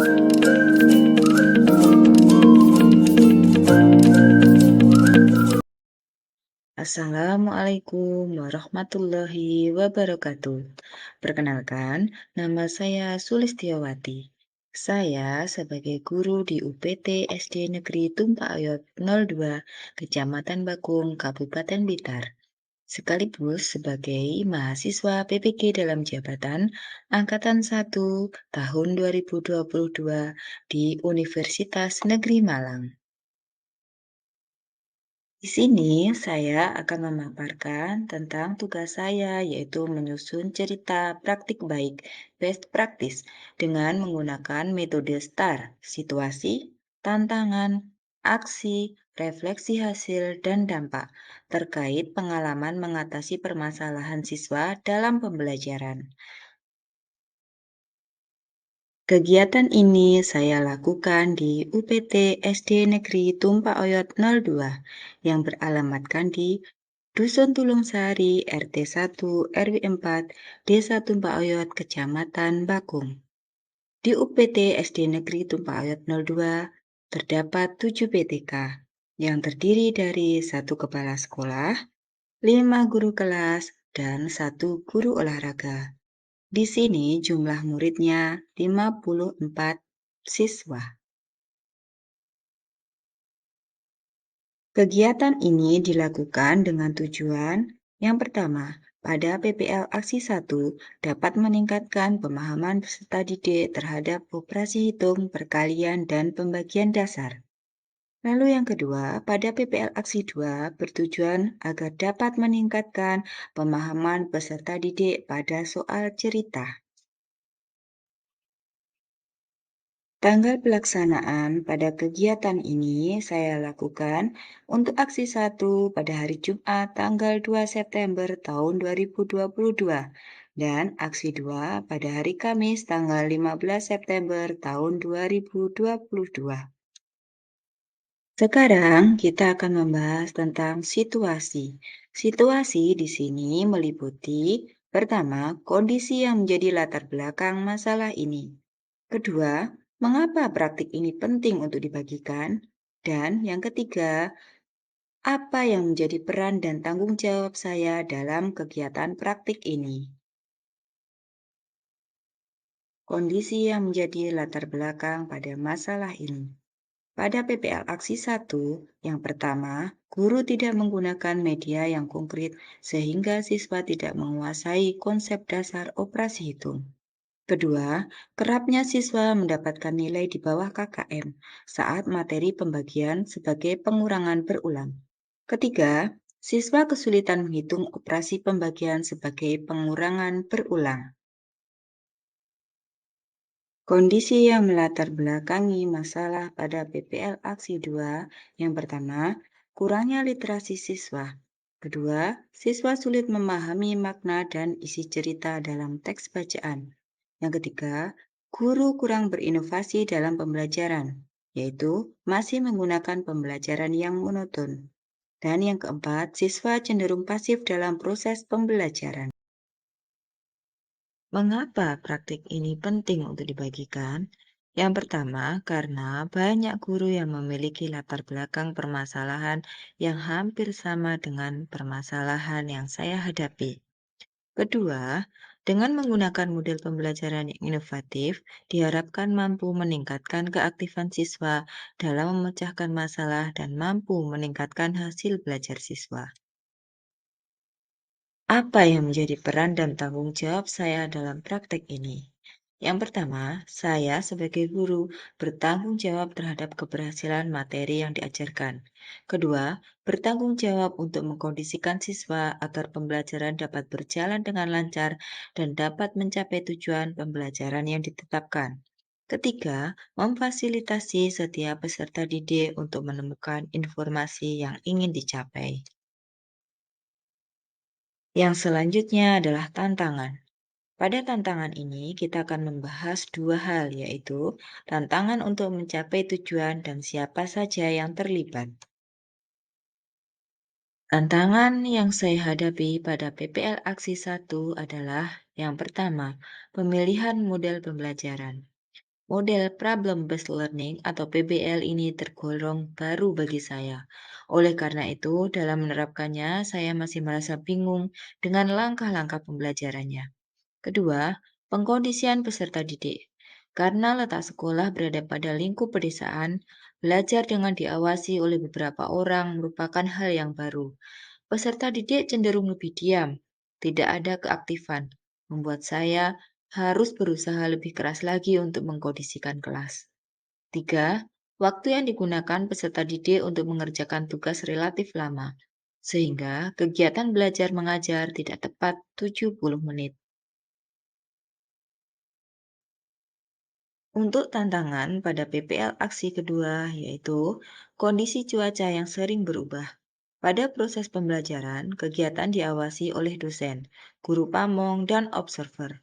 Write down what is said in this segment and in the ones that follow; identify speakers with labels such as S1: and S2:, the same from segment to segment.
S1: Assalamualaikum warahmatullahi wabarakatuh. Perkenalkan, nama saya Sulistiawati. Saya sebagai guru di UPT SD Negeri Tumpak Ayot 02, Kecamatan Bakung, Kabupaten Blitar. Sekaligus sebagai mahasiswa PPG dalam jabatan Angkatan 1 tahun 2022 di Universitas Negeri Malang. Di sini saya akan memaparkan tentang tugas saya, yaitu menyusun cerita praktik baik best practice dengan menggunakan metode STAR, situasi, tantangan, aksi, refleksi hasil, dan dampak terkait pengalaman mengatasi permasalahan siswa dalam pembelajaran. Kegiatan ini saya lakukan di UPT SD Negeri Tumpak Oyot 02 yang beralamatkan di Dusun Tulung Sari, RT 1, RW 4, Desa Tumpak Oyot, Kecamatan Bakung. Di UPT SD Negeri Tumpak Oyot 02 terdapat 7 PTK yang terdiri dari 1 kepala sekolah, 5 guru kelas, dan 1 guru olahraga. Di sini jumlah muridnya 54 siswa. Kegiatan ini dilakukan dengan tujuan yang pertama, pada PPL Aksi 1 dapat meningkatkan pemahaman peserta didik terhadap operasi hitung, perkalian, dan pembagian dasar. Lalu yang kedua, pada PPL Aksi 2 bertujuan agar dapat meningkatkan pemahaman peserta didik pada soal cerita. Tanggal pelaksanaan pada kegiatan ini saya lakukan untuk aksi 1 pada hari Jumat tanggal 2 September tahun 2022 dan aksi 2 pada hari Kamis tanggal 15 September tahun 2022. Sekarang kita akan membahas tentang situasi. Situasi di sini meliputi pertama, kondisi yang menjadi latar belakang masalah ini. Kedua, mengapa praktik ini penting untuk dibagikan? Dan yang ketiga, apa yang menjadi peran dan tanggung jawab saya dalam kegiatan praktik ini? Kondisi yang menjadi latar belakang pada masalah ini. Pada PPL Aksi 1, yang pertama, guru tidak menggunakan media yang konkret sehingga siswa tidak menguasai konsep dasar operasi hitung. Kedua, kerapnya siswa mendapatkan nilai di bawah KKM saat materi pembagian sebagai pengurangan berulang. Ketiga, siswa kesulitan menghitung operasi pembagian sebagai pengurangan berulang. Kondisi yang melatar belakangi masalah pada PPL Aksi 2, yang pertama, kurangnya literasi siswa. Kedua, siswa sulit memahami makna dan isi cerita dalam teks bacaan. Yang ketiga, guru kurang berinovasi dalam pembelajaran, yaitu masih menggunakan pembelajaran yang monoton. Dan yang keempat, siswa cenderung pasif dalam proses pembelajaran. Mengapa praktik ini penting untuk dibagikan? Yang pertama, karena banyak guru yang memiliki latar belakang permasalahan yang hampir sama dengan permasalahan yang saya hadapi. Kedua, dengan menggunakan model pembelajaran yang inovatif, diharapkan mampu meningkatkan keaktifan siswa dalam memecahkan masalah dan mampu meningkatkan hasil belajar siswa. Apa yang menjadi peran dan tanggung jawab saya dalam praktek ini? Yang pertama, saya sebagai guru bertanggung jawab terhadap keberhasilan materi yang diajarkan. Kedua, bertanggung jawab untuk mengkondisikan siswa agar pembelajaran dapat berjalan dengan lancar dan dapat mencapai tujuan pembelajaran yang ditetapkan. Ketiga, memfasilitasi setiap peserta didik untuk menemukan informasi yang ingin dicapai. Yang selanjutnya adalah tantangan. Pada tantangan ini, kita akan membahas dua hal, yaitu tantangan untuk mencapai tujuan dan siapa saja yang terlibat. Tantangan yang saya hadapi pada PPL Aksi 1 adalah yang pertama, pemilihan model pembelajaran. Model Problem Based Learning atau PBL ini tergolong baru bagi saya. Oleh karena itu, dalam menerapkannya, saya masih merasa bingung dengan langkah-langkah pembelajarannya. Kedua, pengkondisian peserta didik. Karena letak sekolah berada pada lingkup pedesaan, belajar dengan diawasi oleh beberapa orang merupakan hal yang baru. Peserta didik cenderung lebih diam, tidak ada keaktifan, membuat saya harus berusaha lebih keras lagi untuk mengkondisikan kelas. Tiga, waktu yang digunakan peserta didik untuk mengerjakan tugas relatif lama, sehingga kegiatan belajar mengajar tidak tepat 70 menit. Untuk tantangan pada PPL aksi kedua yaitu kondisi cuaca yang sering berubah. Pada proses pembelajaran, kegiatan diawasi oleh dosen, guru pamong, dan observer.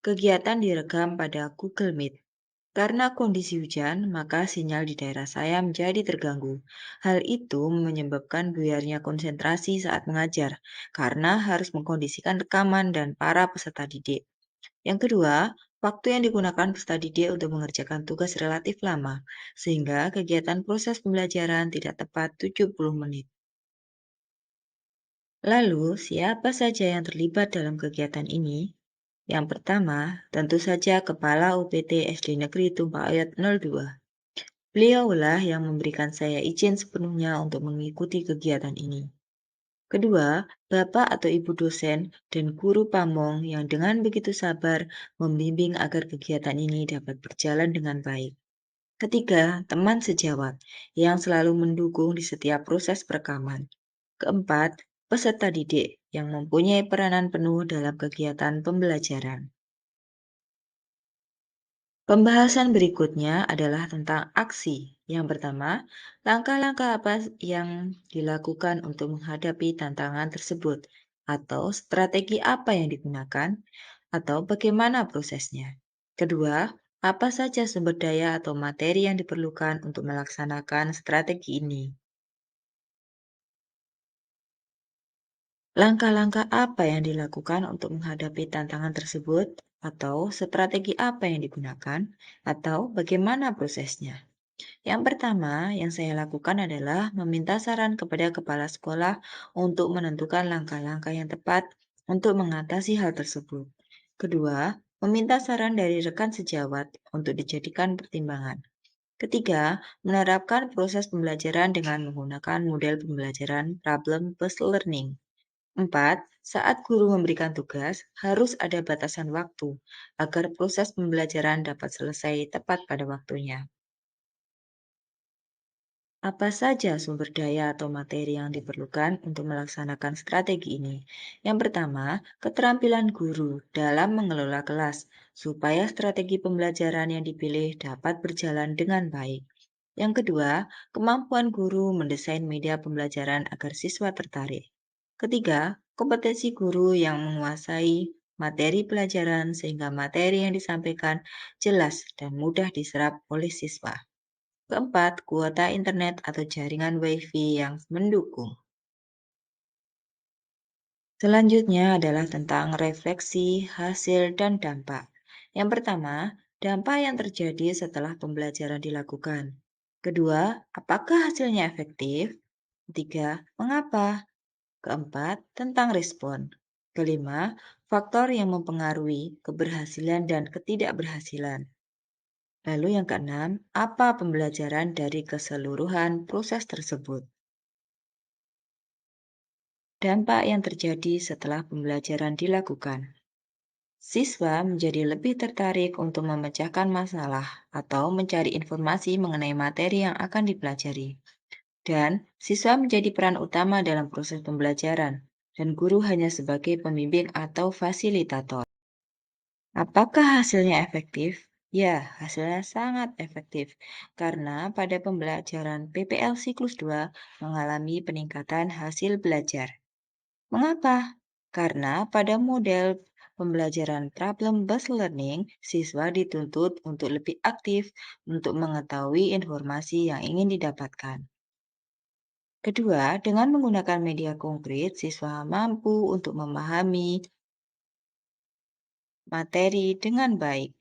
S1: Kegiatan direkam pada Google Meet. Karena kondisi hujan, maka sinyal di daerah saya menjadi terganggu. Hal itu menyebabkan buyarnya konsentrasi saat mengajar, karena harus mengkondisikan rekaman dan para peserta didik. Yang kedua, waktu yang digunakan peserta didik untuk mengerjakan tugas relatif lama, sehingga kegiatan proses pembelajaran tidak tepat 70 menit. Lalu, siapa saja yang terlibat dalam kegiatan ini? Yang pertama, tentu saja Kepala UPT SD Negeri Tumpah Ayat 02. Beliaulah yang memberikan saya izin sepenuhnya untuk mengikuti kegiatan ini. Kedua, Bapak atau Ibu dosen dan guru pamong yang dengan begitu sabar membimbing agar kegiatan ini dapat berjalan dengan baik. Ketiga, teman sejawat yang selalu mendukung di setiap proses perekaman. Keempat, peserta didik yang mempunyai peranan penuh dalam kegiatan pembelajaran. Pembahasan berikutnya adalah tentang aksi. Yang pertama, langkah-langkah apa yang dilakukan untuk menghadapi tantangan tersebut, atau strategi apa yang digunakan, atau bagaimana prosesnya. Kedua, apa saja sumber daya atau materi yang diperlukan untuk melaksanakan strategi ini. Langkah-langkah apa yang dilakukan untuk menghadapi tantangan tersebut, atau strategi apa yang digunakan, atau bagaimana prosesnya? Yang pertama yang saya lakukan adalah meminta saran kepada kepala sekolah untuk menentukan langkah-langkah yang tepat untuk mengatasi hal tersebut. Kedua, meminta saran dari rekan sejawat untuk dijadikan pertimbangan. Ketiga, menerapkan proses pembelajaran dengan menggunakan model pembelajaran problem-based learning. Empat, saat guru memberikan tugas, harus ada batasan waktu agar proses pembelajaran dapat selesai tepat pada waktunya. Apa saja sumber daya atau materi yang diperlukan untuk melaksanakan strategi ini? Yang pertama, keterampilan guru dalam mengelola kelas, supaya strategi pembelajaran yang dipilih dapat berjalan dengan baik. Yang kedua, kemampuan guru mendesain media pembelajaran agar siswa tertarik. Ketiga, kompetensi guru yang menguasai materi pelajaran sehingga materi yang disampaikan jelas dan mudah diserap oleh siswa. Keempat, kuota internet atau jaringan WiFi yang mendukung. Selanjutnya adalah tentang refleksi, hasil, dan dampak. Yang pertama, dampak yang terjadi setelah pembelajaran dilakukan. Kedua, apakah hasilnya efektif? Ketiga, mengapa? Keempat, tentang respon. Kelima, faktor yang mempengaruhi keberhasilan dan ketidakberhasilan. Lalu yang keenam, apa pembelajaran dari keseluruhan proses tersebut? Dampak yang terjadi setelah pembelajaran dilakukan. Siswa menjadi lebih tertarik untuk memecahkan masalah atau mencari informasi mengenai materi yang akan dipelajari. Dan siswa menjadi peran utama dalam proses pembelajaran, dan guru hanya sebagai pembimbing atau fasilitator. Apakah hasilnya efektif? Ya, hasilnya sangat efektif karena pada pembelajaran PPL siklus 2 mengalami peningkatan hasil belajar. Mengapa? Karena pada model pembelajaran problem-based learning, siswa dituntut untuk lebih aktif untuk mengetahui informasi yang ingin didapatkan. Kedua, dengan menggunakan media konkret, siswa mampu untuk memahami materi dengan baik.